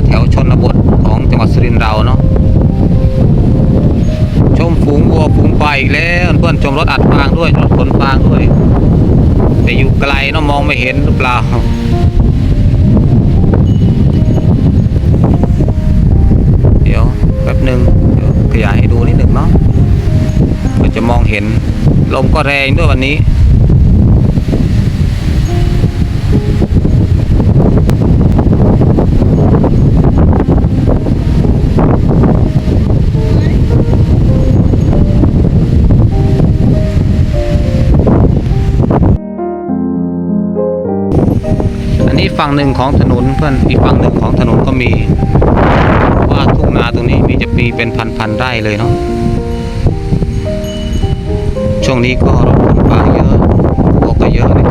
แถวชนบทของจังหวัดสุรินทร์เราเนาะชมฝูงวัวฝูงควายอีกแล้วเพื่อนชมรถอัดฟางด้วยรถขนฟางด้วยแต่อยู่ไกลเนาะมองไม่เห็นหรือเปล่าเดี๋ยวแป๊บหนึ่งเดี๋ยวขยายให้ดูนิดหนึ่งเนาะเพื่อจะมองเห็นลมก็แรงด้วยวันนี้ฝั่งหนึ่งของถนนเพื่อนอีกฝั่งหนึ่งของถนนก็มีว่าทุ่งนาตรงนี้มีจะมีเป็นพันไร่เลยเนาะช่วงนี้ก็รถขนฟางเยอะก็เยอะเลย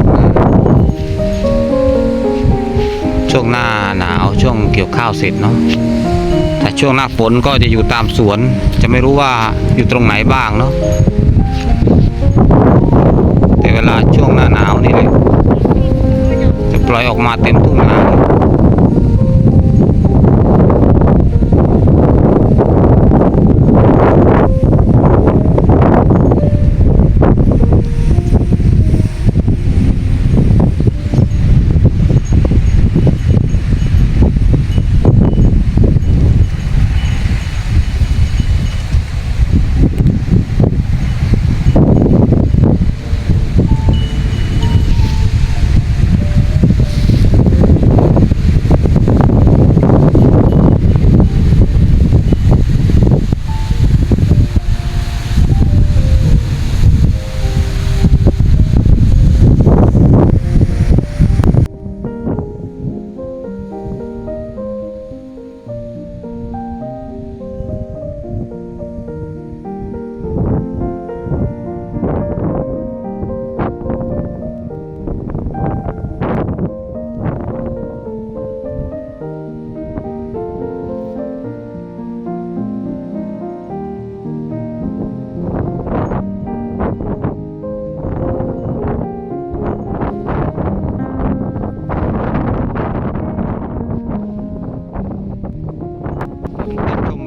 ช่วงหน้าหนาวช่วงเกี่ยวข้าวเสร็จเนาะแต่ช่วงหน้าฝนก็จะอยู่ตามสวนจะไม่รู้ว่าอยู่ตรงไหนบ้างเนาะแต่เวลาช่วงหน้าหนาวนี่เลยปล่อยออกมาเต็มทุ่งนา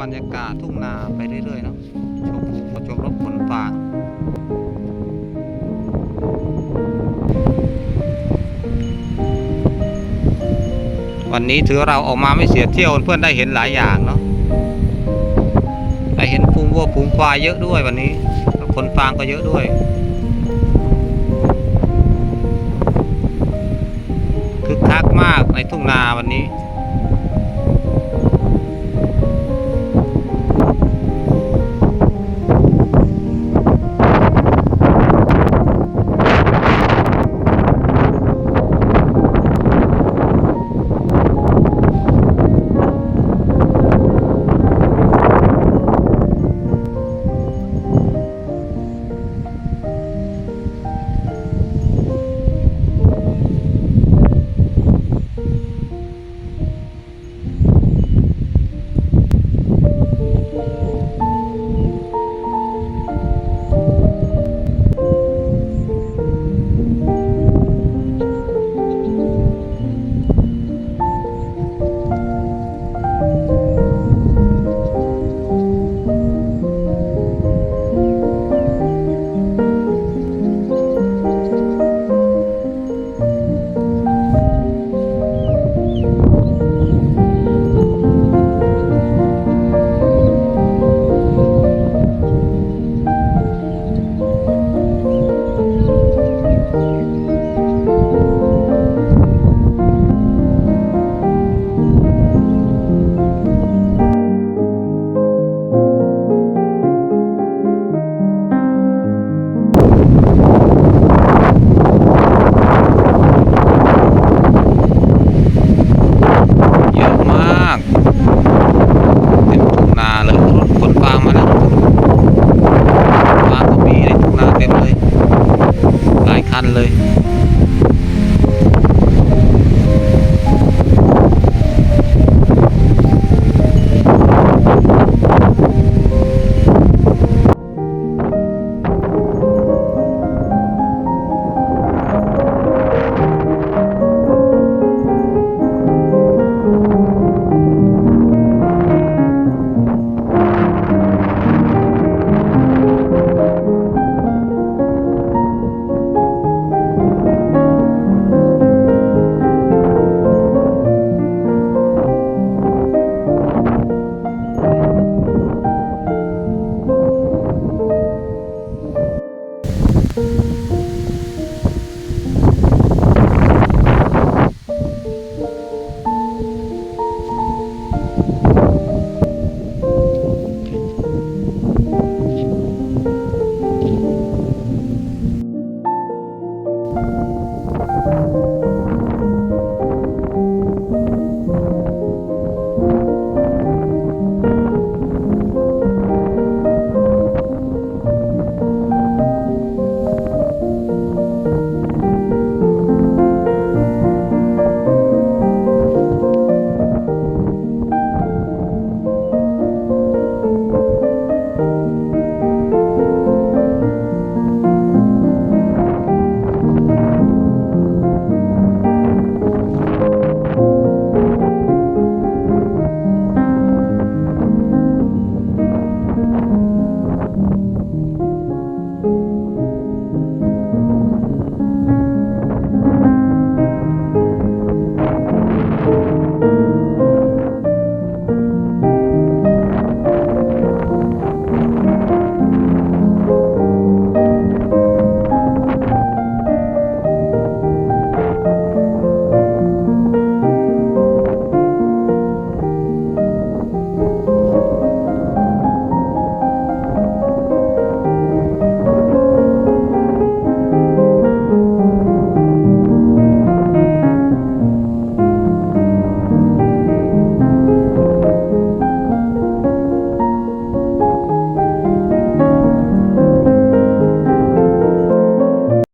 บรรยากาศทุ่งนาไปเรื่อยๆเนาะชมรถขนฟางวันนี้ถือเราออกมาไม่เสียเที่ยวเพื่อนได้เห็นหลายอย่างเนาะได้เห็นฝูงวัวฝูงควายเยอะด้วยวันนี้ขนฟางก็เยอะด้วยคึกคักมากในทุ่งนาวันนี้